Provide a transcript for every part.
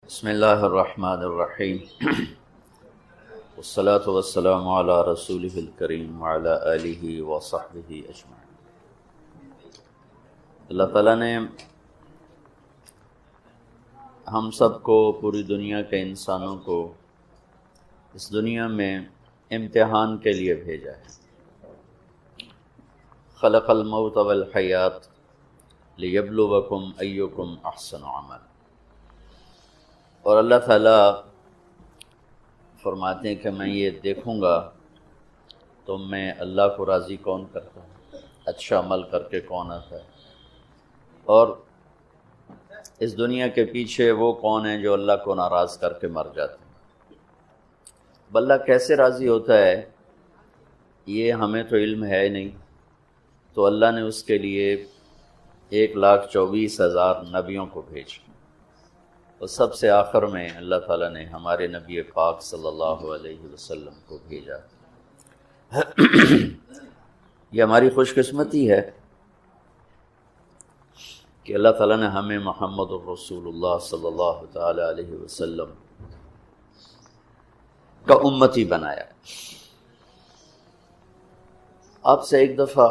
بسم اللہ الرحمن الرحیم والصلاة والسلام علی رسولہ الکریم وعلی آلہ وصحبہ اجمعین۔ اللہ تعالیٰ نے ہم سب کو، پوری دنیا کے انسانوں کو اس دنیا میں امتحان کے لیے بھیجا ہے۔ خلق الموت والحیات لیبلوکم ایکم احسن عملا۔ اور اللہ تعالیٰ فرماتے ہیں کہ میں یہ دیکھوں گا تو میں اللہ کو راضی کون کرتا ہوں، اچھا عمل کر کے کون آتا ہے، اور اس دنیا کے پیچھے وہ کون ہیں جو اللہ کو ناراض کر کے مر جاتے ہیں۔ اب اللہ کیسے راضی ہوتا ہے یہ ہمیں تو علم ہے نہیں، تو اللہ نے اس کے لیے 1,24,000 نبیوں کو بھیجا، اور سب سے آخر میں اللہ تعالیٰ نے ہمارے نبی پاک صلی اللہ علیہ وسلم کو بھیجا۔ یہ ہماری خوش قسمتی ہے کہ اللہ تعالیٰ نے ہمیں محمد الرسول اللہ صلی اللہ تعالی علیہ وسلم کا امتی بنایا۔ آپ سے ایک دفعہ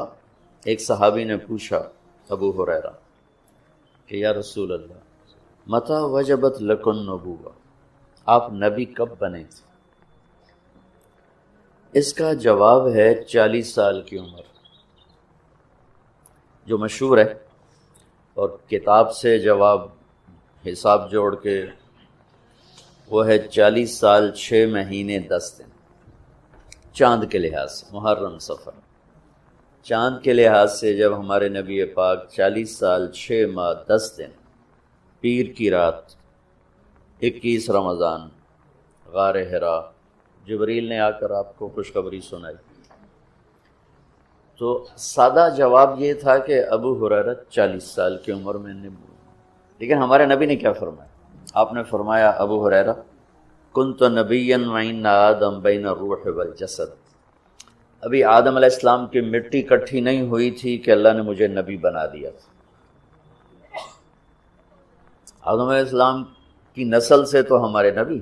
ایک صحابی نے پوچھا، ابو ہریرہ، کہ یا رسول اللہ متی وجبت لکم النبوۃ، آپ نبی کب بنے تھے؟ اس کا جواب ہے 40 سال کی عمر، جو مشہور ہے، اور کتاب سے جواب حساب جوڑ کے وہ ہے 40 سال 6 مہینے 10 دن، چاند کے لحاظ سے محرم صفر، چاند کے لحاظ سے جب ہمارے نبی پاک 40 سال 6 ماہ 10 دن، پیر کی رات 21 رمضان، غار حرا، جبریل نے آ کر آپ کو خوشخبری سنائی، تو سادہ جواب یہ تھا کہ ابو ہریرہ 40 سال کی عمر میں نے، لیکن ہمارے نبی نے کیا فرمایا؟ آپ نے فرمایا، ابو ہریرہ کنت نبیا وان آدم بین الروح والجسد، ابھی آدم علیہ السلام کی مٹی کٹھی نہیں ہوئی تھی کہ اللہ نے مجھے نبی بنا دیا تھا۔ آدم علیہ السلام کی نسل سے تو ہمارے نبی،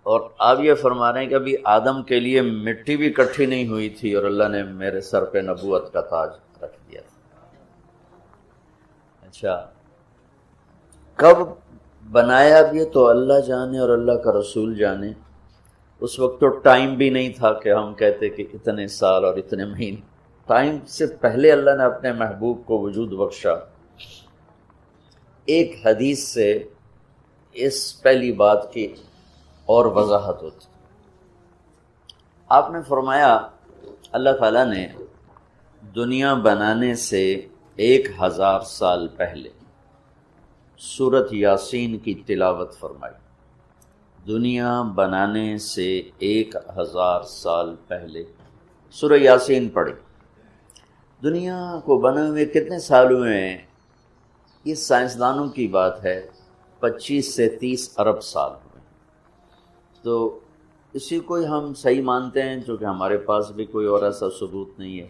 اور آپ یہ فرما رہے ہیں کہ ابھی آدم کے لیے مٹی بھی کٹھی نہیں ہوئی تھی اور اللہ نے میرے سر پہ نبوت کا تاج رکھ دیا تھا۔ اچھا، کب بنایا اب یہ تو اللہ جانے اور اللہ کا رسول جانے۔ اس وقت تو ٹائم بھی نہیں تھا کہ ہم کہتے کہ اتنے سال اور اتنے مہینے، ٹائم سے پہلے اللہ نے اپنے محبوب کو وجود بخشا۔ ایک حدیث سے اس پہلی بات کی اور وضاحت ہوتی۔ آپ نے فرمایا اللہ تعالیٰ نے دنیا بنانے سے 1000 سال پہلے سورۃ یاسین کی تلاوت فرمائی۔ دنیا بنانے سے 1000 سال پہلے سورہ یاسین پڑھی۔ دنیا کو بنے ہوئے کتنے سال ہوئے ہیں؟ یہ سائنسدانوں کی بات ہے، 25 سے 30 ارب سال ہوئے، تو اسی کو ہم صحیح مانتے ہیں، چونکہ ہمارے پاس بھی کوئی اور ایسا ثبوت نہیں ہے۔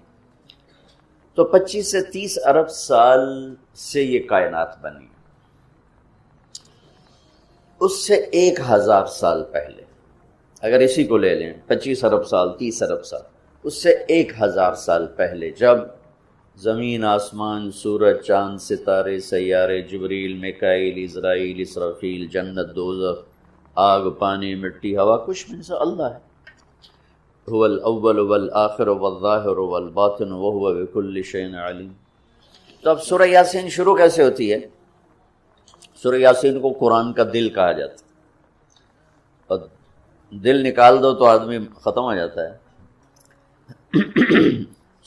تو 25 سے 30 ارب سال سے یہ کائنات بنی، اس سے 1000 سال پہلے، اگر اسی کو لے لیں 25 ارب سال 30 ارب سال، اس سے 1000 سال پہلے جب زمین، آسمان، سورج، چاند، ستارے، سیارے، جبریل، میکائیل، اسرائیل، اسرافیل، جنت، دوزخ، آگ، پانی، مٹی، ہوا، کچھ میں سے اللہ ہے۔ هو الاول والآخر والظاہر والباطن وهو بكل شيء علیم۔ تو اب سورہ یاسین شروع کیسے ہوتی ہے؟ سورہ یاسین کو قرآن کا دل کہا جاتا ہے، اور دل نکال دو تو آدمی ختم ہو جاتا ہے۔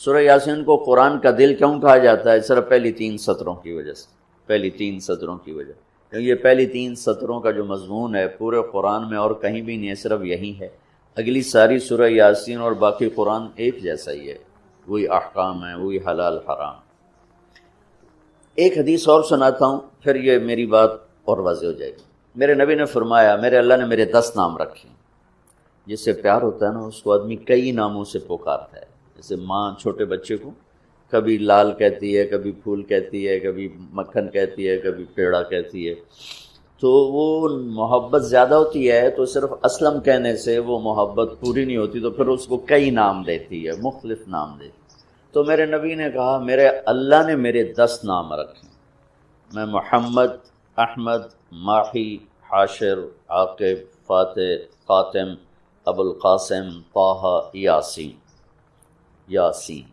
سورہ یاسین کو قرآن کا دل کیوں کہا جاتا ہے؟ صرف پہلی 3 سطروں کی وجہ سے، پہلی 3 سطروں کی وجہ، کیونکہ یہ پہلی 3 سطروں کا جو مضمون ہے پورے قرآن میں اور کہیں بھی نہیں ہے، صرف یہی ہے۔ اگلی ساری سورہ یاسین اور باقی قرآن ایک جیسا ہی ہے، وہی احکام ہیں، وہی حلال حرام۔ ایک حدیث اور سناتا ہوں، پھر یہ میری بات اور واضح ہو جائے گی۔ میرے نبی نے فرمایا، میرے اللہ نے میرے 10 نام رکھے، جس سے پیار ہوتا ہے نا اس کو آدمی کئی ناموں سے پکارتا ہے۔ جیسے ماں چھوٹے بچے کو کبھی لال کہتی ہے، کبھی پھول کہتی ہے، کبھی مکھن کہتی ہے، کبھی پیڑا کہتی ہے، تو وہ محبت زیادہ ہوتی ہے تو صرف اسلم کہنے سے وہ محبت پوری نہیں ہوتی، تو پھر اس کو کئی نام دیتی ہے، مختلف نام دیتی۔ تو میرے نبی نے کہا میرے اللہ نے میرے 10 نام رکھے، میں محمد، احمد، ماحی، حاشر، عاقب، فاتح، خاتم، ابو القاسم، طہ، یاسین۔ یاسین،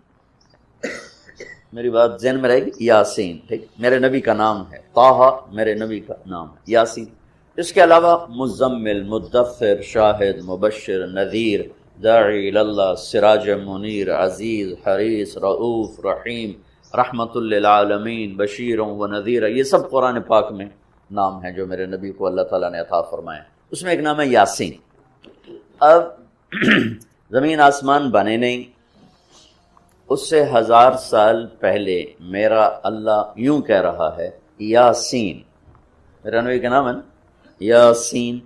میری بات ذہن میں رہے گی، یاسین، ٹھیک، میرے نبی کا نام ہے، طہ میرے نبی کا نام ہے، یاسین۔ اس کے علاوہ مزمل، مدثر، شاہد، مبشر، نذیر، داعی اللہ، سراج منیر، عزیز، حریص، رؤوف، رحیم، رحمت للعالمین، بشیر و نذیر، یہ سب قرآن پاک میں نام ہیں جو میرے نبی کو اللہ تعالیٰ نے عطا فرمائے۔ اس میں ایک نام ہے یاسین۔ اب زمین آسمان بنے نہیں، اس سے 1000 سال پہلے میرا اللہ یوں کہہ رہا ہے یاسین، میرا نبی کا نام ہے نا یاسین،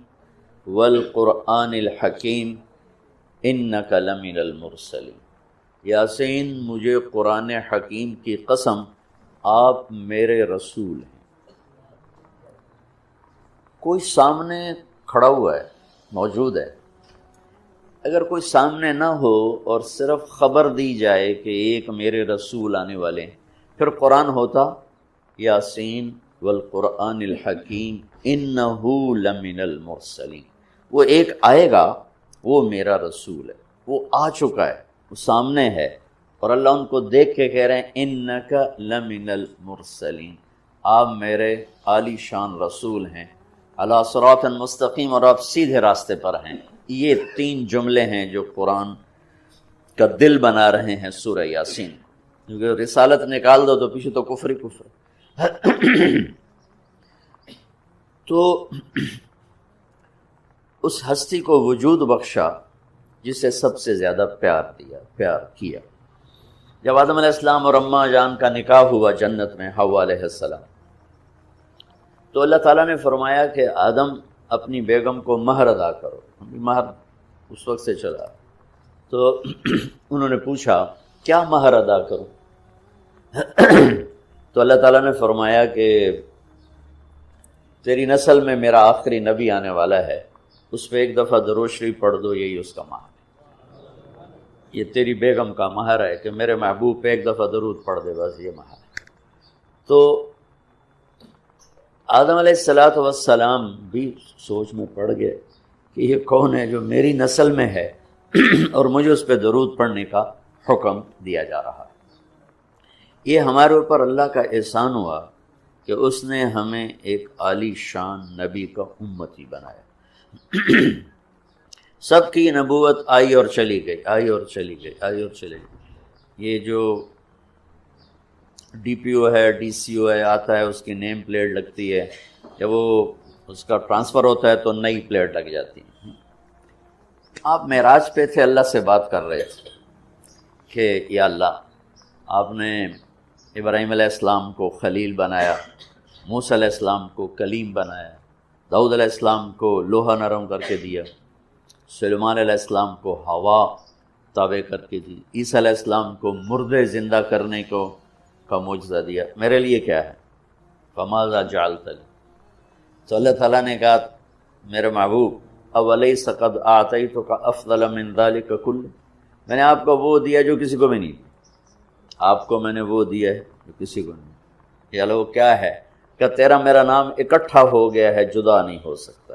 والقرآن الحکیم انک لمن المرسلین۔ یاسین، مجھے قرآن حکیم کی قسم، آپ میرے رسول ہیں۔ کوئی سامنے کھڑا ہوا ہے، موجود ہے، اگر کوئی سامنے نہ ہو اور صرف خبر دی جائے کہ ایک میرے رسول آنے والے ہیں، پھر قرآن ہوتا یاسین والقرآن الحکیم انہ لمن المرسلین۔ وہ ایک آئے گا، وہ میرا رسول ہے، وہ آ چکا ہے، وہ سامنے ہے، اور اللہ ان کو دیکھ کے کہہ رہے ہیں انک لمن المرسلین، آپ میرے عالی شان رسول ہیں، علی صراط مستقیم، اور آپ سیدھے راستے پر ہیں۔ یہ 3 جملے ہیں جو قرآن کا دل بنا رہے ہیں سورہ یاسین، کیونکہ رسالت نکال دو تو پیچھے تو کفر ہی کفر۔ تو اس ہستی کو وجود بخشا جسے سب سے زیادہ پیار کیا۔ جب آدم علیہ السلام اور اماں جان کا نکاح ہوا جنت میں حوا علیہ السلام، تو اللہ تعالیٰ نے فرمایا کہ آدم اپنی بیگم کو مہر ادا کرو۔ مہر اس وقت سے چلا، تو انہوں نے پوچھا کیا مہر ادا کروں؟ تو اللہ تعالیٰ نے فرمایا کہ تیری نسل میں میرا آخری نبی آنے والا ہے، اس پہ ایک دفعہ درود شریف پڑھ دو، یہی اس کا مہر ہے، یہ تیری بیگم کا مہر ہے کہ میرے محبوب پہ ایک دفعہ درود پڑھ دے، بس یہ مہر ہے۔ تو آدم علیہ السلام بھی سوچ میں پڑ گئے کہ یہ کون ہے جو میری نسل میں ہے اور مجھے اس پہ درود پڑھنے کا حکم دیا جا رہا ہے۔ یہ ہمارے اوپر اللہ کا احسان ہوا کہ اس نے ہمیں ایک عالی شان نبی کا امتی بنایا۔ سب کی نبوت آئی اور چلی گئی، آئی اور چلی گئی، آئی اور چلی گئی۔ یہ جو ڈی پی او ہے، ڈی سی او ہے، آتا ہے، اس کی نیم پلیٹ لگتی ہے، جب وہ اس کا ٹرانسفر ہوتا ہے تو نئی پلیٹ لگ جاتی ہے۔ آپ معراج پہ تھے، اللہ سے بات کر رہے تھے کہ یا اللہ، آپ نے ابراہیم علیہ السلام کو خلیل بنایا، موسیٰ علیہ السلام کو کلیم بنایا، داؤد علیہ السلام کو لوہا نرم کر کے دیا، سلیمان علیہ السلام کو ہوا تابع کر کے دی، عیسیٰ علیہ السلام کو مردے زندہ کرنے کا معجزہ دیا، میرے لیے کیا ہے؟ فماذا جعلت لی؟ تو اللہ تعالیٰ نے کہا میرے محبوب اولیس قد اعطیتک افضل من ذلک کل، میں نے آپ کو وہ دیا جو کسی کو بھی نہیں دیا، آپ کو میں نے وہ دیا ہے جو کسی کو نہیں دیا۔ یا لو کیا ہے کہ تیرا میرا نام اکٹھا ہو گیا ہے، جدا نہیں ہو سکتا۔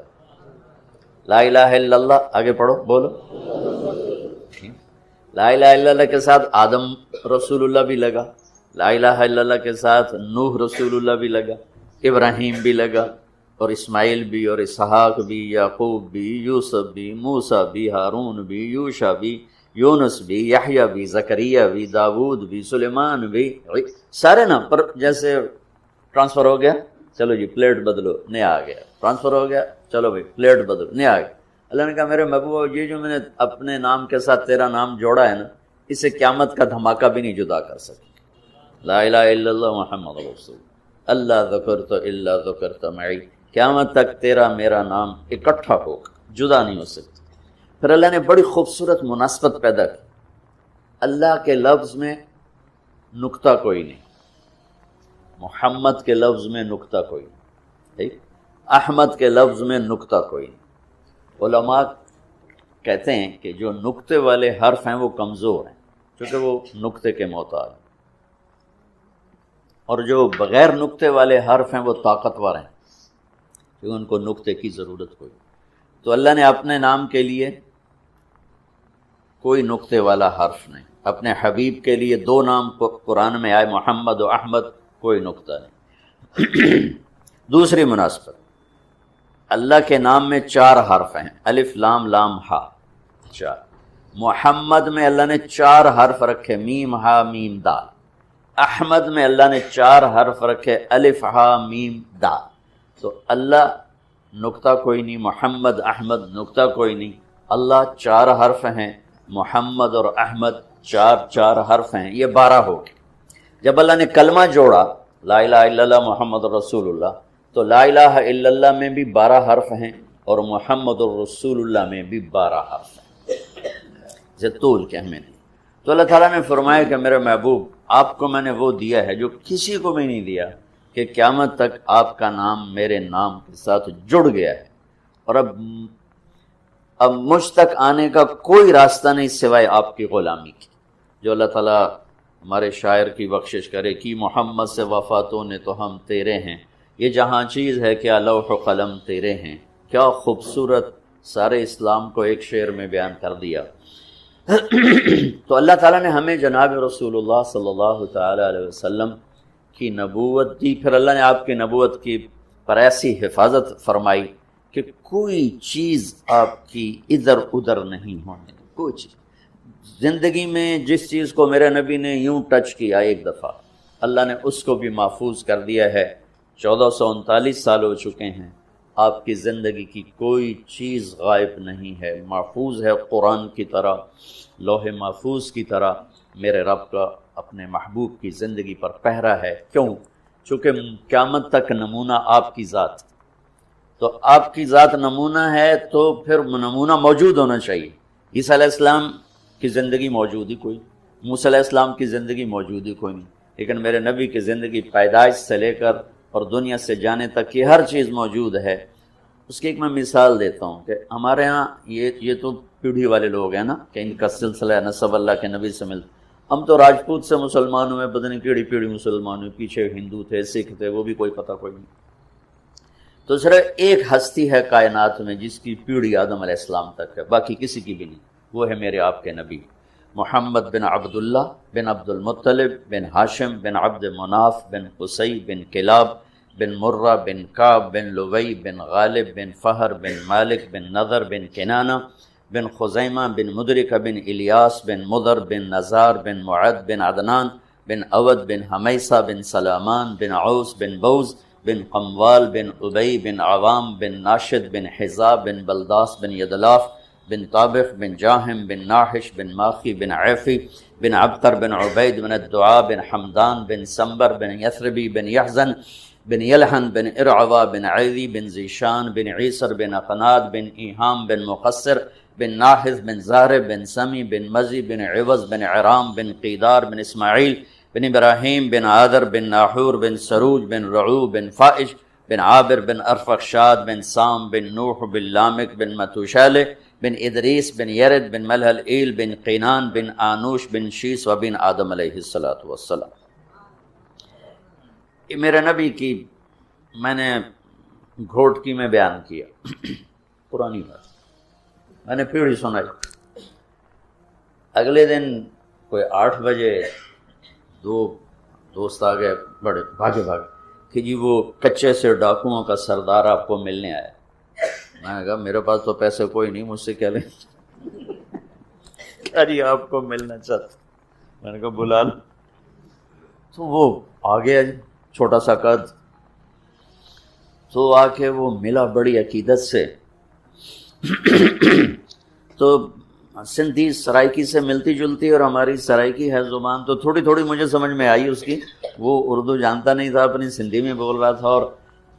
لا الہ الا اللہ، آگے پڑھو، بولو۔ لا الہ الا اللہ کے ساتھ آدم رسول اللہ بھی لگا، لا الہ الا اللہ کے ساتھ نوح رسول اللہ بھی لگا، ابراہیم بھی لگا، اور اسماعیل بھی، اور اسحاق بھی، یعقوب بھی، یوسف بھی، موسیٰ بھی، ہارون بھی، یوشع بھی، یونس بھی، یحییٰ بھی، زکریا بھی، داود بھی، سلیمان بھی، سارے نا، پر جیسے ٹرانسفر ہو گیا، چلو جی پلیٹ بدلو، نیا آ گیا، ٹرانسفر ہو گیا، چلو بھائی پلیٹ بدلو، نیا آ گیا۔ اللہ نے کہا میرے محبوب، یہ جو میں نے اپنے نام کے ساتھ تیرا نام جوڑا ہے نا، اسے قیامت کا دھماکہ بھی نہیں جدا کر سکے۔ لا الہ الا اللہ محمد رسول اللہ، ذکرت الا ذکرت معی، قیامت تک تیرا میرا نام اکٹھا ہوگا، جدا نہیں ہو سکتا۔ پھر اللہ نے بڑی خوبصورت مناسبت پیدا کی، اللہ کے لفظ میں نقطہ کوئی نہیں، محمد کے لفظ میں نقطہ کوئی نہیں، ٹھیک؟ احمد کے لفظ میں نقطہ کوئی نہیں۔ علماء کہتے ہیں کہ جو نقطے والے حرف ہیں وہ کمزور ہیں کیونکہ وہ نقطے کے محتاج ہیں، اور جو بغیر نقطے والے حرف ہیں وہ طاقتور ہیں کیونکہ ان کو نقطے کی ضرورت کوئی۔ تو اللہ نے اپنے نام کے لیے کوئی نقطے والا حرف نہیں، اپنے حبیب کے لیے 2 نام قرآن میں آئے، محمد و احمد، کوئی نقطہ نہیں۔ دوسری مناسبت، اللہ کے نام میں 4 حرف ہیں، الف لام لام ہا، 4۔ محمد میں اللہ نے 4 حرف رکھے، میم ہا میم دال۔ احمد میں اللہ نے 4 حرف رکھے، الف ہا میم دال۔ تو اللہ نقطہ کوئی نہیں، محمد احمد نقطہ کوئی نہیں، اللہ 4 حرف ہیں، محمد اور احمد 4 حرف ہیں، یہ 12 ہو گئے۔ جب اللہ نے کلمہ جوڑا لا الہ الا اللہ محمد رسول اللہ، تو لا الہ الا اللہ میں بھی 12 حرف ہیں اور محمد الرسول اللہ میں بھی 12 حرف ہیں، طول کے ہمیں نہیں۔ تو اللہ تعالیٰ نے فرمایا کہ میرے محبوب آپ کو میں نے وہ دیا ہے جو کسی کو بھی نہیں دیا، کہ قیامت تک آپ کا نام میرے نام کے ساتھ جڑ گیا ہے، اور اب مجھ تک آنے کا کوئی راستہ نہیں سوائے آپ کی غلامی کی۔ جو اللہ تعالیٰ ہمارے شاعر کی بخشش کرے کہ محمد سے وفاتوں نے تو ہم تیرے ہیں، یہ جہاں چیز ہے کیا لوح و قلم تیرے ہیں، کیا خوبصورت سارے اسلام کو ایک شعر میں بیان کر دیا۔ تو اللہ تعالیٰ نے ہمیں جناب رسول اللہ صلی اللہ تعالی علیہ وسلم کی نبوت دی، پھر اللہ نے آپ کی نبوت کی پر ایسی حفاظت فرمائی کہ کوئی چیز آپ کی ادھر ادھر نہیں ہونے، کوئی چیز زندگی میں جس چیز کو میرے نبی نے یوں ٹچ کیا ایک دفعہ، اللہ نے اس کو بھی محفوظ کر دیا ہے۔ 1439 سال ہو چکے ہیں، آپ کی زندگی کی کوئی چیز غائب نہیں ہے، محفوظ ہے، قرآن کی طرح، لوح محفوظ کی طرح میرے رب کا اپنے محبوب کی زندگی پر پہرا ہے۔ کیوں؟ چونکہ قیامت تک نمونہ آپ کی ذات، تو آپ کی ذات نمونہ ہے تو پھر نمونہ موجود ہونا چاہیے۔ عیسیٰ علیہ السلام کی زندگی موجود ہی کوئی، موسیٰ علیہ السلام کی زندگی موجود ہی کوئی نہیں، لیکن میرے نبی کی زندگی پیدائش سے لے کر اور دنیا سے جانے تک کی ہر چیز موجود ہے۔ اس کی ایک میں مثال دیتا ہوں کہ ہمارے ہاں یہ تو پیڑھی والے لوگ ہیں نا کہ ان کا سلسلہ نسب اللہ کے نبی سے ملتا، ہم تو راجپوت سے مسلمانوں میں پتہ نہیں کیڑی پیڑھی مسلمانوں، پیچھے ہندو تھے، سکھ تھے، وہ بھی کوئی پتہ کوئی نہیں۔ تو صرف ایک ہستی ہے کائنات میں جس کی پیڑھی آدم علیہ السلام تک ہے، باقی کسی کی بھی نہیں، وہ ہے میرے آپ کے نبی محمد بن عبداللہ بن عبد المطلب بن ہاشم بن عبد مناف بن قصی بن کلاب بن مرہ بن کعب بن لوی بن غالب بن فہر بن مالک بن نضر بن کنانہ بن خزیمہ بن مدرکہ بن الیاس بن مضر بن نزار بن معد بن عدنان بن اود بن حمیسہ بن سلامان بن عوس بن بوز بن قموال بن ابی بن عوام بن ناشد بن حزاب بن بلداس بن یدلاف بن طابخ بن جاہم بن ناحش بن ماخی بن عیفی بن عبقر بن عبید بن الدعاء بن حمدان بن سمبر بن یثربی بن یحزن بن یلحن بن ارعوا بن عیدی بن زیشان بن عیسر بن اقناد بن ایہام بن مقصر بن ناحذ بن زارب بن سمی بن مزی بن عوض بن عرام بن قیدار بن اسماعیل بن ابراہیم بن عادر بن ناحور بن سروج بن رعو بن فائش بن عابر بن ارفخشاد بن سام بن نوح بن لامک بن متوشالہ بن ادریس بن یرد بن ملحل ایل بن قینان بن آنوش بن شیس و بن آدم علیہ السلام۔ یہ میرے نبی کی میں نے گھوٹکی میں بیان کیا، پرانی بات میں نے پیڑھی سنائی۔ اگلے دن کوئی 8 بجے 2 دوست آ گئے، بڑے بھاگے کہ جی وہ کچے سے ڈاکوؤں کا سردار آپ کو ملنے آیا۔ میں نے کہا میرے پاس تو پیسے کوئی نہیں، مجھ سے کیا لیں؟ کیا جی آپ کو ملنا چاہتا؟ میں نے کہا بلا لو۔ تو وہ آ گیا جی، چھوٹا سا قد، تو آ کے وہ ملا بڑی عقیدت سے۔ تو سندھی سرائکی سے ملتی جلتی اور ہماری سرائکی ہے زبان، تو تھوڑی تھوڑی مجھے سمجھ میں آئی اس کی۔ وہ اردو جانتا نہیں تھا، اپنی سندھی میں بول رہا تھا اور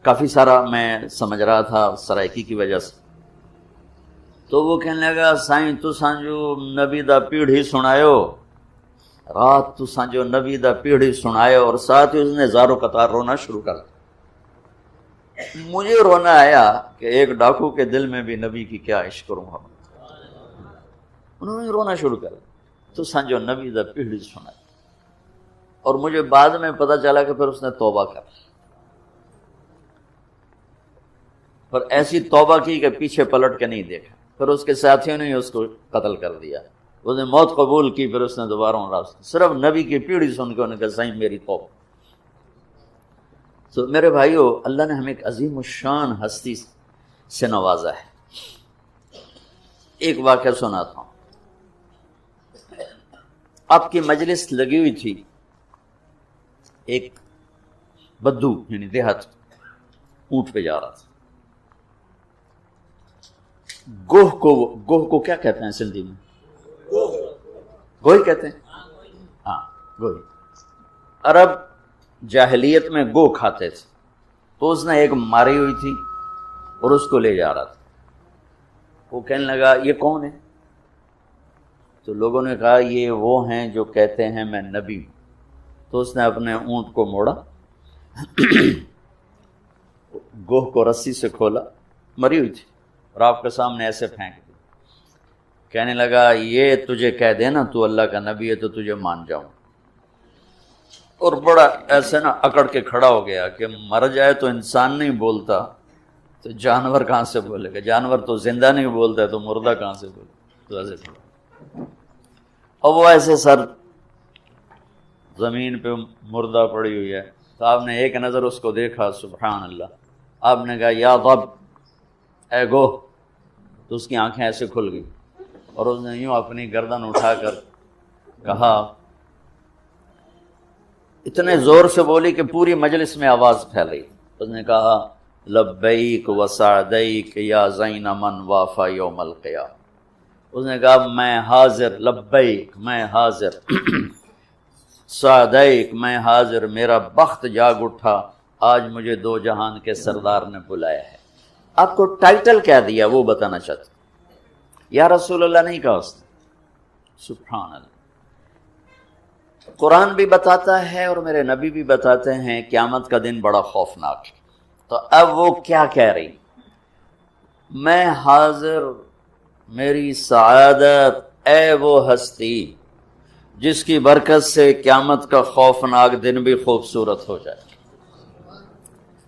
کافی سارا میں سمجھ رہا تھا سرائکی کی وجہ سے۔ تو وہ کہنے لگا سائیں تساں جو نبی دا پیڑھی سنایو، رات تساں جو نبی دا پیڑھی سنایو، اور ساتھ ہی اس نے زارو قطار رونا شروع کر دیا۔ مجھے رونا آیا کہ ایک ڈاکو کے دل میں بھی نبی کی کیا عشق کروں گا. انہوں نے رونا شروع کر تو سنجو نبی دا پیڑھی سنا. اور مجھے بعد میں پتا چلا کہ پھر اس نے توبہ کر، پر ایسی توبہ کی کہ پیچھے پلٹ کے نہیں دیکھا. پھر اس کے ساتھیوں نے اس کو قتل کر دیا. اس نے موت قبول کی، پھر اس نے دوبارہ راستہ صرف نبی کی پیڑھی سن کے انہوں نے کہا صحیح میری توبہ. تو میرے بھائیو، اللہ نے ہمیں ایک عظیم الشان ہستی سے نوازا ہے. ایک واقعہ سناتا ہوں. آپ کی مجلس لگی ہوئی تھی، ایک بدو یعنی دیہات اونٹ پہ جا رہا تھا. گوہ کو کیا کہتے ہیں سندھی میں؟ گوہی کہتے ہیں. ہاں گوہی. عرب جاہلیت میں گو کھاتے تھے، تو اس نے ایک ماری ہوئی تھی اور اس کو لے جا رہا تھا. وہ کہنے لگا یہ کون ہے؟ تو لوگوں نے کہا یہ وہ ہیں جو کہتے ہیں میں نبی ہوں. تو اس نے اپنے اونٹ کو موڑا، گوہ کو رسی سے کھولا، مری ہوئی تھی، اور آپ کے سامنے ایسے پھینک دی. کہنے لگا یہ تجھے کہہ دے نا تو اللہ کا نبی ہے تو تجھے مان جاؤں. اور بڑا ایسے نا اکڑ کے کھڑا ہو گیا کہ مر جائے تو انسان نہیں بولتا تو جانور کہاں سے بولے گا؟ جانور تو زندہ نہیں بولتا ہے تو مردہ کہاں سے بولے؟ تو ایسے کھڑا. اور وہ ایسے سر زمین پہ مردہ پڑی ہوئی ہے. تو آپ نے ایک نظر اس کو دیکھا، سبحان اللہ. آپ نے کہا یا رب اے گو. تو اس کی آنکھیں ایسے کھل گئی اور اس نے یوں اپنی گردن اٹھا کر کہا، اتنے زور سے بولی کہ پوری مجلس میں آواز پھیل گئی. اس نے کہا لبیک و سعدیک یا زین من وافا یوم القیامہ. اس نے کہا میں حاضر، لبیک میں حاضر، سعدیک میں حاضر، میرا بخت جاگ اٹھا، آج مجھے دو جہان کے سردار نے بلایا ہے. آپ کو ٹائٹل کیا دیا وہ بتانا چاہتا. یا رسول اللہ نہیں کہا اس نے. سبحان اللہ. قرآن بھی بتاتا ہے اور میرے نبی بھی بتاتے ہیں قیامت کا دن بڑا خوفناک ہے. تو اب وہ کیا کہہ رہی؟ میں حاضر، میری سعادت، اے وہ ہستی جس کی برکت سے قیامت کا خوفناک دن بھی خوبصورت ہو جائے.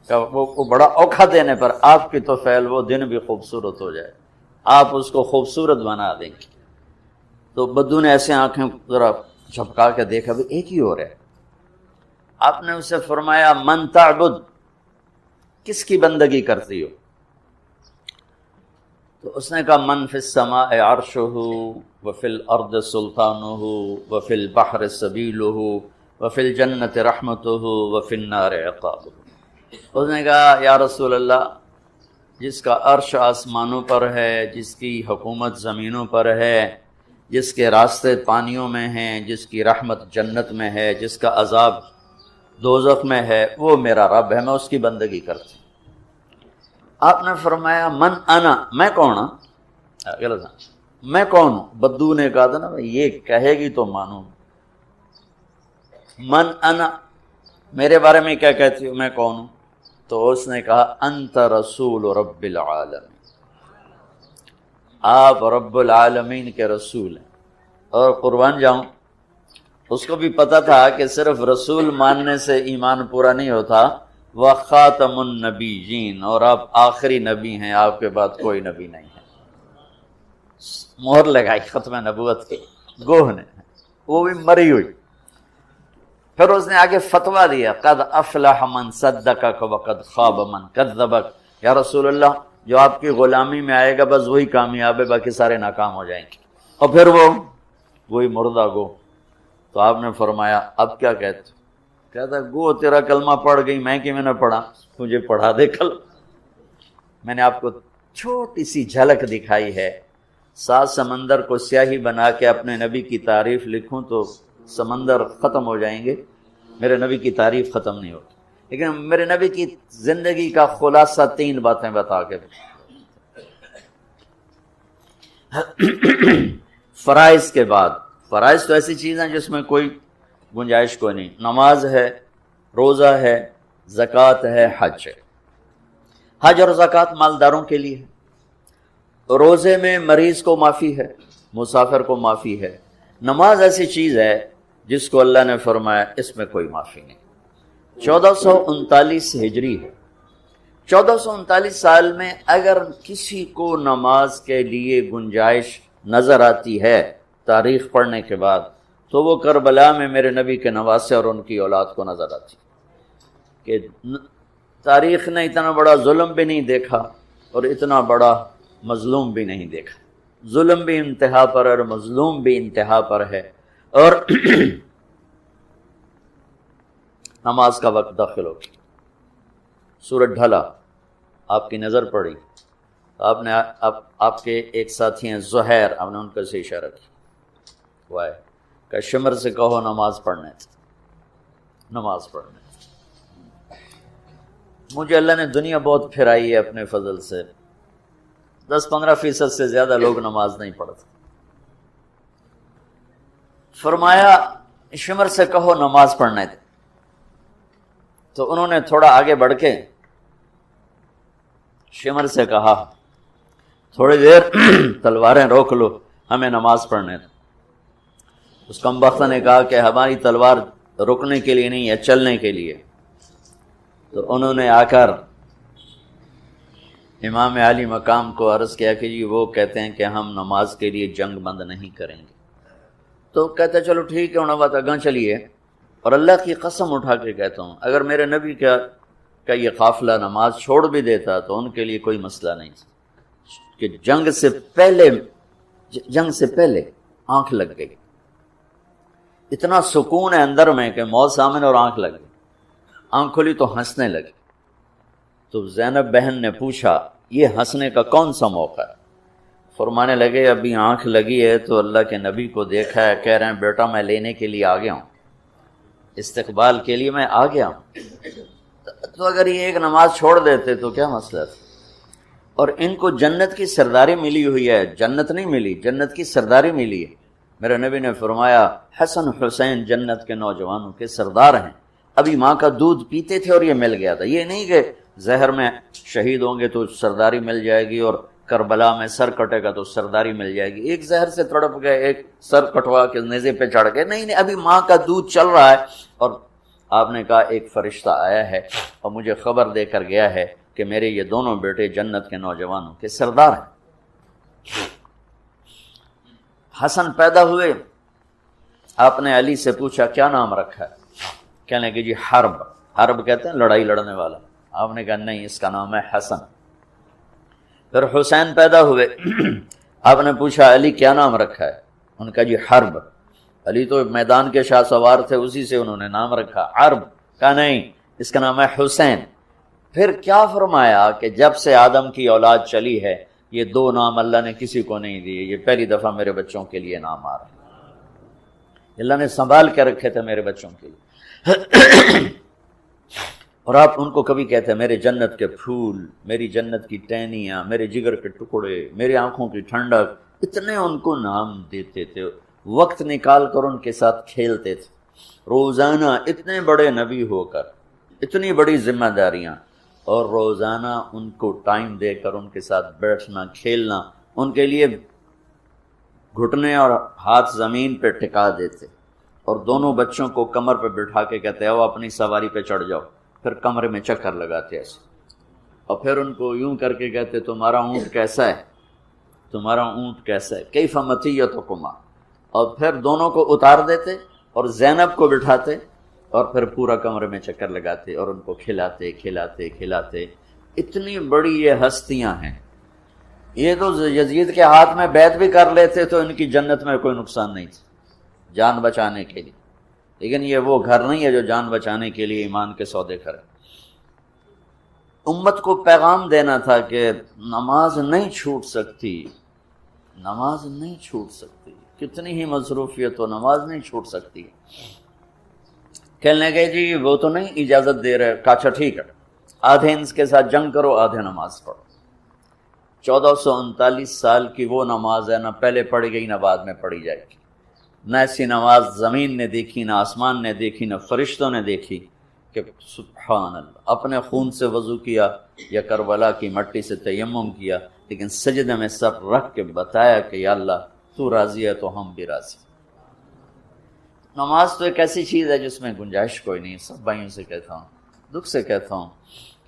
وہ بڑا اوکھا دینے پر آپ کی تو فعل وہ دن بھی خوبصورت ہو جائے، آپ اس کو خوبصورت بنا دیں گے. تو بدو نے ایسے آنکھیں ذرا جھپکا کے دیکھا، بھی ایک ہی ہو رہا ہے. آپ نے اسے فرمایا من تعبد، کس کی بندگی کرتی ہو؟ تو اس نے کہا من فی السماء عرشہ وفی الارض سلطانہ وفی البحر سبیلہ وفی الجنت رحمتہ وفی النار عقابہ. اس نے کہا یا رسول اللہ، جس کا عرش آسمانوں پر ہے، جس کی حکومت زمینوں پر ہے، جس کے راستے پانیوں میں ہیں، جس کی رحمت جنت میں ہے، جس کا عذاب دوزخ میں ہے، وہ میرا رب ہے، میں اس کی بندگی کرتی ہوں. آپ نے فرمایا من انا، میں کون ہوں؟ میں کون ہوں؟ بدو نے کہا تھا نا یہ کہے گی تو مانوں. من انا، میرے بارے میں کیا کہتی ہو، میں کون ہوں؟ تو اس نے کہا انت رسول رب العالمین، آپ رب العالمین کے رسول ہیں. اور قربان جاؤں، اس کو بھی پتا تھا کہ صرف رسول ماننے سے ایمان پورا نہیں ہوتا، وخاتم النبیین، اور آپ آخری نبی ہیں، آپ کے بعد کوئی نبی نہیں ہے. مہر لگائی ختم نبوت کی گوہ نے، وہ بھی مری ہوئی. پھر اس نے آگے فتویٰ دیا قد افلح من صدقک وقد خاب من کذبک. یا رسول اللہ، جو آپ کی غلامی میں آئے گا بس وہی کامیاب ہے، باقی سارے ناکام ہو جائیں گے. اور پھر وہی مردہ گو. تو آپ نے فرمایا اب کیا کہتے؟ کہتا گو تیرا کلمہ پڑھ گئی، میں کہ میں نے پڑھا، مجھے پڑھا دے کل. میں نے آپ کو چھوٹی سی جھلک دکھائی ہے. 7 سمندر کو سیاہی بنا کے اپنے نبی کی تعریف لکھوں تو سمندر ختم ہو جائیں گے، میرے نبی کی تعریف ختم نہیں ہوگی. لیکن میرے نبی کی زندگی کا خلاصہ 3 باتیں بتا کے. فرائض کے بعد، فرائض تو ایسی چیز ہیں جس میں کوئی گنجائش کو نہیں. نماز ہے، روزہ ہے، زکوٰۃ ہے، حج ہے. حج اور زکوٰۃ مالداروں کے لیے ہے، روزے میں مریض کو معافی ہے، مسافر کو معافی ہے۔ نماز ایسی چیز ہے جس کو اللہ نے فرمایا اس میں کوئی معافی نہیں۔ 1439 ہجری ہے، 1439 سال میں اگر کسی کو نماز کے لیے گنجائش نظر آتی ہے تاریخ پڑھنے کے بعد تو وہ کربلا میں میرے نبی کے نواسے اور ان کی اولاد کو نظر آتی کہ تاریخ نے اتنا بڑا ظلم بھی نہیں دیکھا اور اتنا بڑا مظلوم بھی نہیں دیکھا، ظلم بھی انتہا پر اور مظلوم بھی انتہا پر ہے۔ اور نماز کا وقت داخل ہو گیا، سورج ڈھلا، آپ کی نظر پڑی، آپ نے آپ کے ایک ساتھی ہیں زہیر، آپ نے ان کو سے اشارہ کیا، وائے کہ شمر سے کہو نماز پڑھنے تھے، نماز پڑھنے تھے۔ مجھے اللہ نے دنیا بہت پھرائی ہے اپنے فضل سے، 10-15% سے زیادہ لوگ نماز نہیں پڑھتے۔ فرمایا شمر سے کہو نماز پڑھنے تھے، تو انہوں نے تھوڑا آگے بڑھ کے شمر سے کہا تھوڑی دیر تلواریں روک لو، ہمیں نماز پڑھنے دو۔ اس کمبخت نے کہا کہ ہماری تلوار رکنے کے لیے نہیں ہے، چلنے کے لیے۔ تو انہوں نے آ کر امام عالی مقام کو عرض کیا کہ جی وہ کہتے ہیں کہ ہم نماز کے لیے جنگ بند نہیں کریں گے۔ تو کہتے چلو ٹھیک ہے، انہوں بات اگاں چلیے، اور اللہ کی قسم اٹھا کے کہتا ہوں اگر میرے نبی کا یہ قافلہ نماز چھوڑ بھی دیتا تو ان کے لیے کوئی مسئلہ نہیں تھا، کہ جنگ سے پہلے آنکھ لگ گئی، اتنا سکون ہے اندر میں کہ موت سامنے اور آنکھ لگ گئی، آنکھ کھلی تو ہنسنے لگی۔ تو زینب بہن نے پوچھا یہ ہنسنے کا کون سا موقع ہے؟ فرمانے لگے ابھی آنکھ لگی ہے تو اللہ کے نبی کو دیکھا ہے، کہہ رہے ہیں بیٹا میں لینے کے لیے آ گیا ہوں، استقبال کے لیے میں آ گیا ہوں۔ تو اگر یہ ایک نماز چھوڑ دیتے تو کیا مسئلہ تھا؟ اور ان کو جنت کی سرداری ملی ہوئی ہے، جنت نہیں ملی، جنت کی سرداری ملی ہے۔ میرے نبی نے فرمایا حسن حسین جنت کے نوجوانوں کے سردار ہیں، ابھی ماں کا دودھ پیتے تھے اور یہ مل گیا تھا۔ یہ نہیں کہ زہر میں شہید ہوں گے تو سرداری مل جائے گی اور کربلا میں سر کٹے گا تو سرداری مل جائے گی، ایک زہر سے تڑپ گئے، ایک سر کٹوا کے نیزے پہ چڑھ گئے، نہیں، ابھی ماں کا دودھ چل رہا ہے۔ اور آپ نے کہا ایک فرشتہ آیا ہے اور مجھے خبر دے کر گیا ہے کہ میرے یہ دونوں بیٹے جنت کے نوجوانوں کے سردار ہیں۔ حسن پیدا ہوئے، آپ نے علی سے پوچھا کیا نام رکھا ہے؟ کہنے کہ جی حرب کہتے ہیں لڑائی لڑنے والا۔ آپ نے کہا نہیں، اس کا نام ہے حسن۔ پھر حسین پیدا ہوئے، آپ نے پوچھا علی کیا نام رکھا ہے؟ ان کا جی حرب۔ علی تو میدان کے شاہ سوار تھے، اسی سے انہوں نے نام رکھا حرب۔ کہا نہیں، اس کا نام ہے حسین۔ پھر کیا فرمایا کہ جب سے آدم کی اولاد چلی ہے یہ دو نام اللہ نے کسی کو نہیں دیے، یہ پہلی دفعہ میرے بچوں کے لیے نام آ رہا ہے، اللہ نے سنبھال کے رکھے تھے میرے بچوں کے لیے۔ اور آپ ان کو کبھی کہتے ہیں میرے جنت کے پھول، میری جنت کی ٹہنیاں، میرے جگر کے ٹکڑے، میری آنکھوں کی ٹھنڈک، اتنے ان کو نام دیتے تھے، وقت نکال کر ان کے ساتھ کھیلتے تھے روزانہ۔ اتنے بڑے نبی ہو کر اتنی بڑی ذمہ داریاں، اور روزانہ ان کو ٹائم دے کر ان کے ساتھ بیٹھنا کھیلنا، ان کے لیے گھٹنے اور ہاتھ زمین پہ ٹکا دیتے، اور دونوں بچوں کو کمر پہ بٹھا کے کہتے ہو اپنی سواری پہ چڑھ جاؤ، پھر کمرے میں چکر لگاتے ایسے، اور پھر ان کو یوں کر کے کہتے تمہارا اونٹ کیسا ہے، تمہارا اونٹ کیسا ہے، کیف مطیتکما، اور پھر دونوں کو اتار دیتے اور زینب کو بٹھاتے اور پھر پورا کمرے میں چکر لگاتے اور ان کو کھلاتے کھلاتے کھلاتے۔ اتنی بڑی یہ ہستیاں ہیں، یہ تو یزید کے ہاتھ میں بیعت بھی کر لیتے تو ان کی جنت میں کوئی نقصان نہیں تھا جان بچانے کے لیے، لیکن یہ وہ گھر نہیں ہے جو جان بچانے کے لیے ایمان کے سودے کرے۔ امت کو پیغام دینا تھا کہ نماز نہیں چھوٹ سکتی، نماز نہیں چھوٹ سکتی، کتنی ہی مصروفیت ہو نماز نہیں چھوٹ سکتی۔ کہنے گئے جی وہ تو نہیں اجازت دے رہے، کہا اچھا ٹھیک ہے، آدھے ان کے ساتھ جنگ کرو، آدھے نماز پڑھو۔ 1439 سال کی وہ نماز ہے، نہ پہلے پڑھی گئی نہ بعد میں پڑھی جائے گی، نہ ایسی نماز زمین نے دیکھی، نہ آسمان نے دیکھی، نہ فرشتوں نے دیکھی، کہ سبحان اللہ، اپنے خون سے وضو کیا یا کربلا کی مٹی سے تیمم کیا، لیکن سجدے میں سر رکھ کے بتایا کہ یا اللہ تو راضی ہے تو ہم بھی راضی۔ نماز تو ایک ایسی چیز ہے جس میں گنجائش کوئی نہیں۔ سب بھائیوں سے کہتا ہوں، دکھ سے کہتا ہوں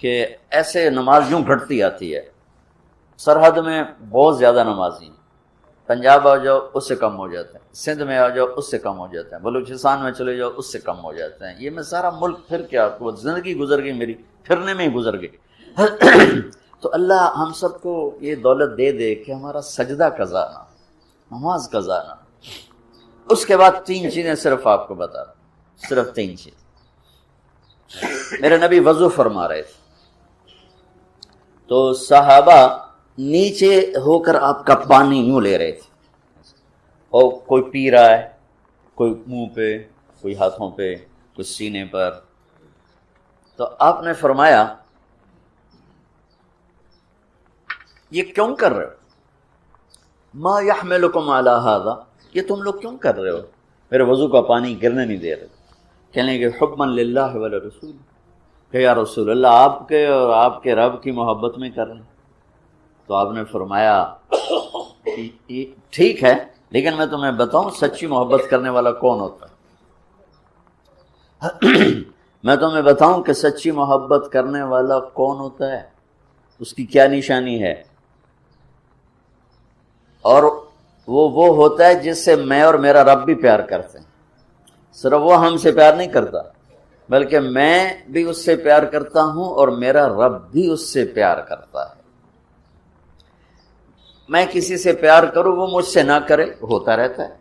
کہ ایسے نماز یوں گھٹتی آتی ہے۔ سرحد میں بہت زیادہ نمازی ہیں، پنجاب آ جاؤ اس سے کم ہو جاتے ہیں، سندھ میں آ جاؤ اس سے کم ہو جاتے ہیں، بلوچستان میں چلے جاؤ اس سے کم ہو جاتے ہیں۔ یہ میں سارا ملک پھر کیا، وہ زندگی گزر گئی میری پھرنے میں ہی گزر گئی۔ تو اللہ ہم سب کو یہ دولت دے دے کہ ہمارا سجدہ قضا نہ، نماز قضا نہ۔ اس کے بعد 3 چیزیں صرف آپ کو بتا رہا ہوں، صرف 3 چیز۔ میرے نبی وضو فرما رہے تھے تو صحابہ نیچے ہو کر آپ کا پانی یوں لے رہے تھے، اور کوئی پی رہا ہے، کوئی منہ پہ، کوئی ہاتھوں پہ، کوئی سینے پر۔ تو آپ نے فرمایا یہ کیوں کر رہے ہو؟ ما یحملکم علی ھذا، یہ تم لوگ کیوں کر رہے ہو؟ میرے وضو کا پانی گرنے نہیں دے رہے۔ کہنے کہ حبا للہ ولرسول، کہ یا رسول اللہ آپ کے اور آپ کے رب کی محبت میں کر رہے ہیں۔ تو آپ نے فرمایا ٹھیک ہے، لیکن میں تمہیں بتاؤں سچی محبت کرنے والا کون ہوتا ہے؟ میں تمہیں بتاؤں کہ سچی محبت کرنے والا کون ہوتا ہے، اس کی کیا نشانی ہے؟ اور وہ ہوتا ہے جس سے میں اور میرا رب بھی پیار کرتے ہیں۔ صرف وہ ہم سے پیار نہیں کرتا، بلکہ میں بھی اس سے پیار کرتا ہوں اور میرا رب بھی اس سے پیار کرتا ہے۔ میں کسی سے پیار کروں وہ مجھ سے نہ کرے، ہوتا رہتا ہے۔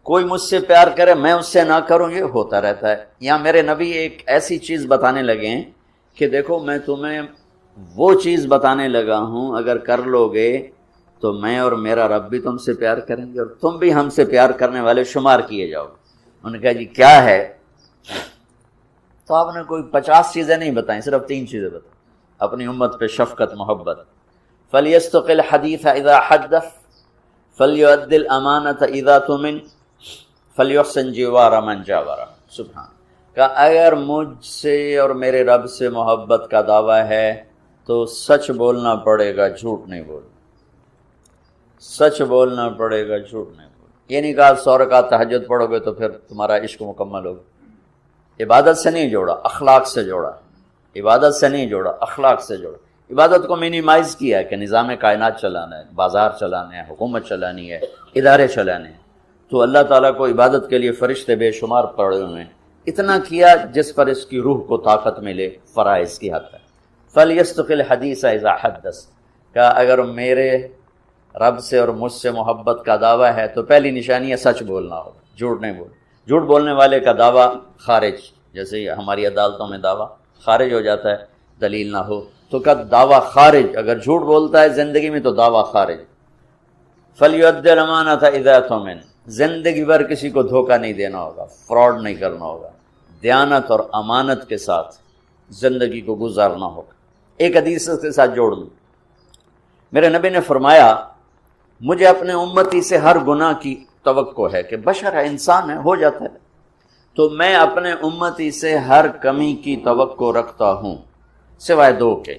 کوئی مجھ سے پیار کرے میں اس سے نہ کروں، یہ ہوتا رہتا ہے۔ یہاں میرے نبی ایک ایسی چیز بتانے لگے ہیں کہ دیکھو میں تمہیں وہ چیز بتانے لگا ہوں، اگر کر لو گے تو میں اور میرا رب بھی تم سے پیار کریں گے اور تم بھی ہم سے پیار کرنے والے شمار کیے جاؤ گے۔ انہوں نے کہا جی کیا ہے؟ تو آپ نے کوئی 50 چیزیں نہیں بتائیں، صرف 3 چیزیں بتائیں۔ اپنی امت پہ شفقت، محبت۔ فَلْيَسْتَقِ الْحَدِيثَ إِذَا حَدَّثَ فَلْيُؤَدِّ الْأَمَانَةَ إِذَا تُؤْمِنَ فَلْيُحْسِنْ جِوَارَ مَنْ جَاوَرَ۔ سبحان، کہ اگر مجھ سے اور میرے رب سے محبت کا دعویٰ ہے تو سچ بولنا پڑے گا، جھوٹ نہیں بولنا۔ سچ بولنا پڑے گا، جھوٹ نہیں بولنا۔ یہ نہیں کہا 100 رکعت تہجد پڑھو گے تو پھر تمہارا عشق مکمل ہوگا۔ عبادت سے نہیں جوڑا، اخلاق سے جوڑا۔ عبادت سے نہیں جوڑا، اخلاق سے جوڑا۔ عبادت کو منیمائز کیا ہے کہ نظام کائنات چلانا ہے، بازار چلانا ہے، حکومت چلانی ہے، ادارے چلانے ہیں، تو اللہ تعالیٰ کو عبادت کے لیے فرشتے بے شمار پڑے ہوئے ہیں۔ اتنا کیا جس پر اس کی روح کو طاقت ملے، فرائض کی حد ہے۔ فَلْيَسْتَقِ الْحَدِيثَ إِذَا حَدَّثَ، کہ اگر میرے رب سے اور مجھ سے محبت کا دعویٰ ہے تو پہلی نشانی ہے سچ بولنا ہوگا، جھوٹ نہیں بولنا۔ جھوٹ بولنے والے کا دعویٰ خارج، جیسے ہماری عدالتوں میں دعویٰ خارج ہو جاتا ہے دلیل نہ ہو تو کا دعویٰ خارج، اگر جھوٹ بولتا ہے زندگی میں تو دعویٰ خارج۔ فَلْيُؤَدِّ الْأَمَانَةَ إِذَا تُؤْمِنَ، زندگی بھر کسی کو دھوکہ نہیں دینا ہوگا، فراڈ نہیں کرنا ہوگا، دیانت اور امانت کے ساتھ زندگی کو گزارنا ہوگا۔ ایک حدیث کے ساتھ جوڑ دوں، میرے نبی نے فرمایا مجھے اپنے امتی سے ہر گناہ کی توقع ہے، کہ بشر ہے، انسان ہے، ہو جاتا ہے، تو میں اپنے امتی سے ہر کمی کی توقع رکھتا ہوں سوائے دو کے،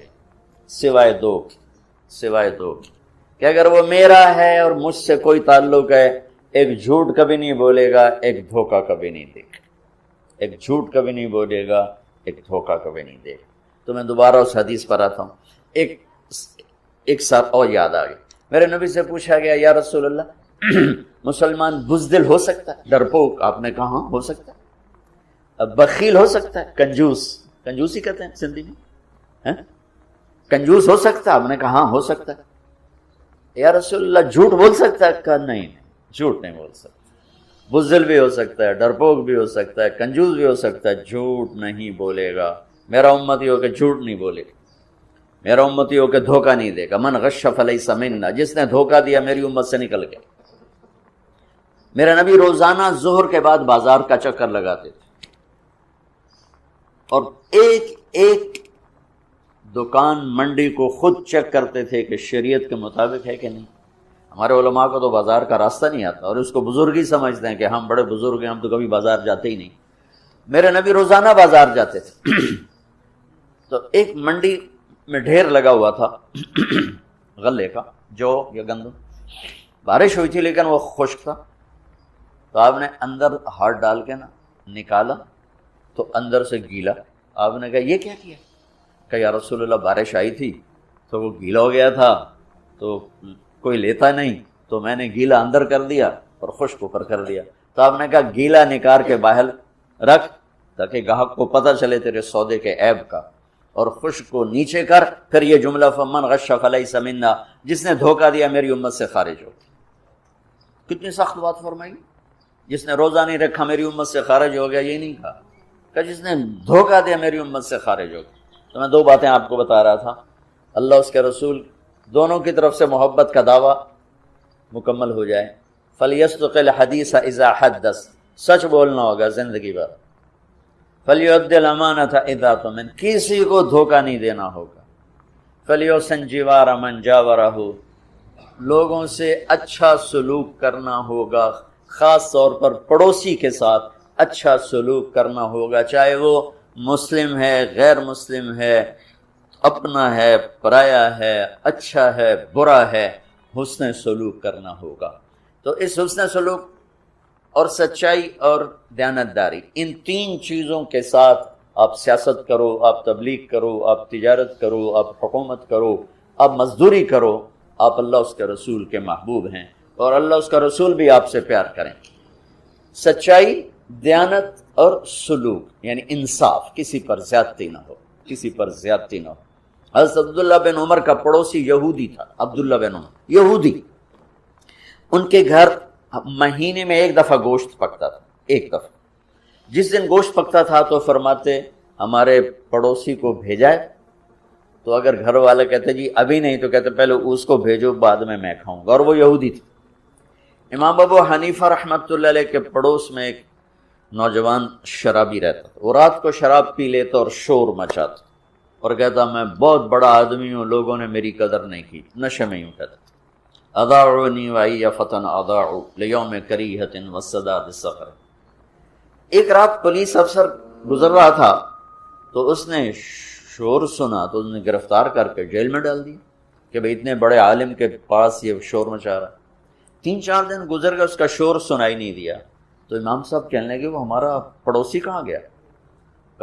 کہ اگر وہ میرا ہے اور مجھ سے کوئی تعلق ہے، ایک جھوٹ کبھی نہیں بولے گا، ایک دھوکہ کبھی نہیں دے گا، ایک جھوٹ کبھی نہیں بولے گا، ایک دھوکہ کبھی نہیں دے گا۔ تو میں دوبارہ اس حدیث پر آتا ہوں۔ ایک ساتھ اور یاد آ گئی، میرے نبی سے پوچھا گیا یا رسول اللہ مسلمان بزدل ہو سکتا ہے؟ ڈرپوک، آپ نے کہا ہاں ہو سکتا ہے۔ بخیل ہو سکتا ہے؟ کنجوسی کہتے ہیں سندھی میں، کنجوس ہو سکتا ہے؟ آپ نے کہا ہاں ہو سکتا ہے۔ یا رسول اللہ جھوٹ بول سکتا ہے؟ کہا نہیں، جھوٹ نہیں بول سکتا۔ بزدل بھی ہو سکتا ہے، ڈرپوک بھی ہو سکتا ہے، کنجوس بھی ہو سکتا ہے، جھوٹ نہیں بولے گا۔ میرا امتی ہو کہ جھوٹ نہیں بولے گا، میرا امتی ہو کہ دھوکہ نہیں دے گا۔ من غش فلیس منا، جس نے دھوکہ دیا میری امت سے نکل گیا۔ میرا نبی روزانہ ظہر کے بعد بازار کا چکر لگاتے تھے اور ایک ایک دکان منڈی کو خود چیک کرتے تھے کہ شریعت کے مطابق ہے کہ نہیں۔ ہمارے علماء کو تو بازار کا راستہ نہیں آتا اور اس کو بزرگی سمجھتے ہیں کہ ہم بڑے بزرگ ہیں، ہم تو کبھی بازار جاتے ہی نہیں۔ میرے نبی روزانہ بازار جاتے تھے تو ایک منڈی میں ڈھیر لگا ہوا تھا غلے کا، جو یا گندم، بارش ہوئی تھی لیکن وہ خشک تھا، تو آپ نے اندر ہاتھ ڈال کے نا نکالا تو اندر سے گیلا۔ آپ نے کہا یہ کیا کیا؟ کہ یا رسول اللہ بارش آئی تھی تو وہ گیلا ہو گیا تھا تو کوئی لیتا نہیں، تو میں نے گیلا اندر کر دیا اور خشک اوپر کر دیا۔ تو آپ نے کہا گیلا نکار کے باہر رکھ تاکہ گاہک کو پتہ چلے تیرے سودے کے عیب کا، اور خشک کو نیچے کر۔ پھر یہ جملہ فمن غش فلیس منا، جس نے دھوکہ دیا میری امت سے خارج ہو۔ کتنی سخت بات فرمائی، جس نے روزہ نہیں رکھا میری امت سے خارج ہو گیا، یہ نہیں کہا کہ جس نے دھوکہ دیا میری امت سے خارج ہو گیا۔ تو میں دو باتیں آپ کو بتا رہا تھا، اللہ اس کے رسول دونوں کی طرف سے محبت کا دعویٰ مکمل ہو جائے۔ فَلْيَصْدُقِ الْحَدِيثَ إِذَا حَدَّثَ، سچ بولنا ہوگا زندگی بھر۔ فَلْيُؤَدِّ الْأَمَانَةَ إِذَا اؤْتُمِنَ، کسی کو دھوکہ نہیں دینا ہوگا۔ فَلْيُحْسِنْ جِوَارَ مَنْ جَاوَرَهُ، لوگوں سے اچھا سلوک کرنا ہوگا، خاص طور پر پڑوسی کے ساتھ اچھا سلوک کرنا ہوگا، چاہے وہ مسلم ہے، غیر مسلم ہے، اپنا ہے، پرایا ہے، اچھا ہے، برا ہے، حسن سلوک کرنا ہوگا۔ تو اس حسن سلوک اور سچائی اور دیانتداری، ان تین چیزوں کے ساتھ آپ سیاست کرو، آپ تبلیغ کرو، آپ تجارت کرو، آپ حکومت کرو، آپ مزدوری کرو، آپ اللہ اس کے رسول کے محبوب ہیں اور اللہ اس کا رسول بھی آپ سے پیار کریں۔ سچائی، دیانت اور سلوک یعنی انصاف، کسی پر زیادتی نہ ہو، کسی پر زیادتی نہ ہو۔ حضرت عبداللہ بن عمر کا پڑوسی یہودی تھا، عبداللہ بن عمر یہودی، ان کے گھر مہینے میں ایک دفعہ گوشت پکتا تھا، ایک دفعہ۔ جس دن گوشت پکتا تھا تو فرماتے ہمارے پڑوسی کو بھیجائے، تو اگر گھر والے کہتے جی ابھی نہیں، تو کہتے پہلے اس کو بھیجو بعد میں کھاؤں گا، اور وہ یہودی تھے۔ امام ابو حنیفہ رحمۃ اللہ علیہ کے پڑوس میں ایک نوجوان شرابی رہتا تھا، وہ رات کو شراب پی لیتا اور شور مچاتا اور کہتا میں بہت بڑا آدمی ہوں، لوگوں نے میری قدر نہیں کی، نشے میں یوں کہتا اضاعونی وای فتن اضاعوا لیوم کریہۃ وسداد الصخر۔ ایک رات پولیس افسر گزر رہا تھا تو اس نے شور سنا تو اس نے گرفتار کر کے جیل میں ڈال دیا کہ بھئی اتنے بڑے عالم کے پاس یہ شور مچا رہا ہے۔ 3-4 دن گزر گئے، اس کا شور سنائی نہیں دیا، تو امام صاحب کہنے لگے وہ ہمارا پڑوسی کہاں گیا؟